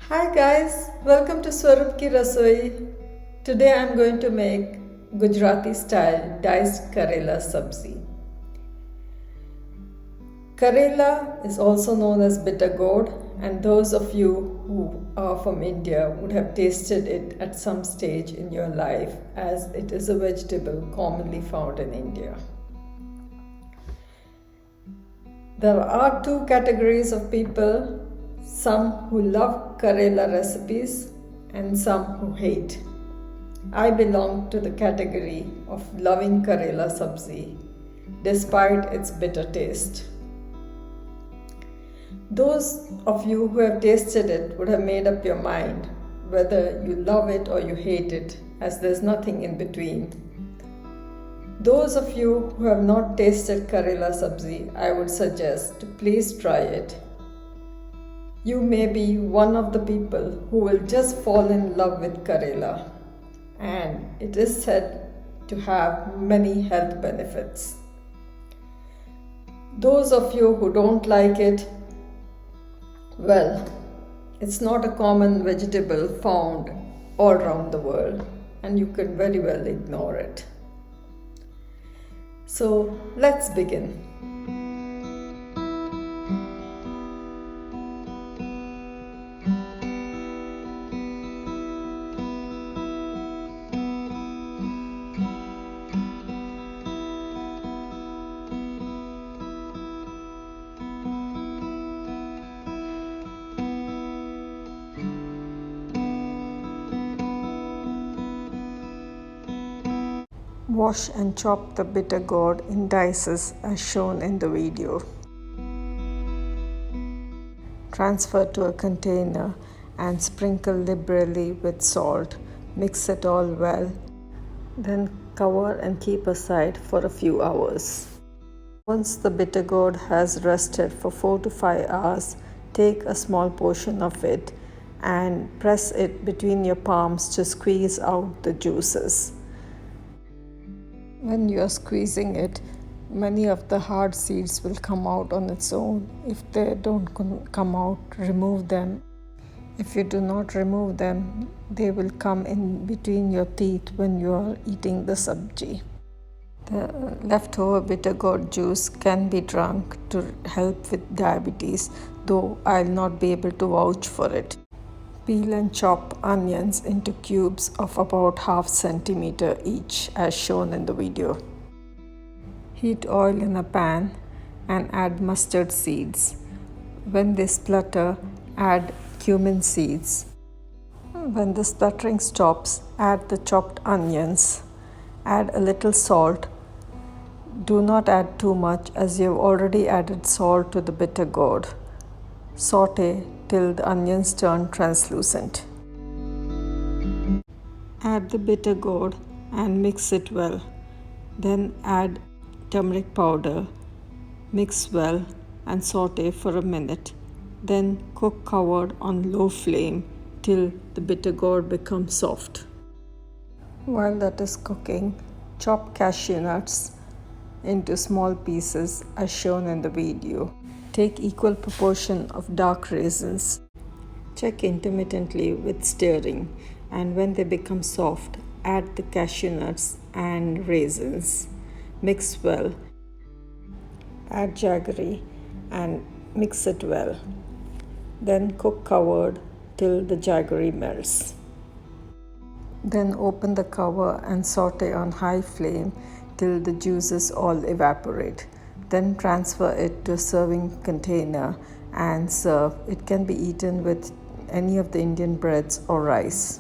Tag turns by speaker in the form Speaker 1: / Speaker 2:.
Speaker 1: Hi guys, welcome to Swarup Ki Rasoi. Today I am going to make Gujarati style diced Karela subzi. Karela is also known as bitter gourd, and those of you who are from India would have tasted it at some stage in your life, as it is a vegetable commonly found in India. There are two categories of people, some who love Karela recipes and some who hate. I belong to the category of loving Karela sabzi despite its bitter taste. Those of you who have tasted it would have made up your mind whether you love it or you hate it, as there's nothing in between. Those of you who have not tasted Karela sabzi, I would suggest to please try it. You may be one of the people who will just fall in love with Karela, and it is said to have many health benefits. Those of you who don't like it, well, it's not a common vegetable found all around the world, and you can very well ignore it. So let's begin. Wash and chop the bitter gourd in dices as shown in the video. Transfer to a container and sprinkle liberally with salt. Mix it all well. Then cover and keep aside for a few hours. Once the bitter gourd has rested for 4 to 5 hours, take a small portion of it and press it between your palms to squeeze out the juices. When you are squeezing it, many of the hard seeds will come out on its own. If they don't come out, remove them. If you do not remove them, they will come in between your teeth when you are eating the sabji. The leftover bitter gourd juice can be drunk to help with diabetes, though I'll not be able to vouch for it. Peel and chop onions into cubes of about ½ centimeter each as shown in the video. Heat oil in a pan and add mustard seeds. When they splutter, add cumin seeds. When the spluttering stops, add the chopped onions. Add a little salt. Do not add too much, as you have already added salt to the bitter gourd. Sauté till the onions turn translucent. Add the bitter gourd and mix it well. Then add turmeric powder. Mix well and sauté for a minute. Then cook covered on low flame till the bitter gourd becomes soft. While that is cooking, chop cashew nuts into small pieces as shown in the video. Take equal proportion of dark raisins. Check intermittently with stirring, and when they become soft, add the cashew nuts and raisins. Mix well. Add jaggery and mix it well. Then cook covered till the jaggery melts. Then open the cover and sauté on high flame till the juices all evaporate. Then transfer it to a serving container and serve. It can be eaten with any of the Indian breads or rice.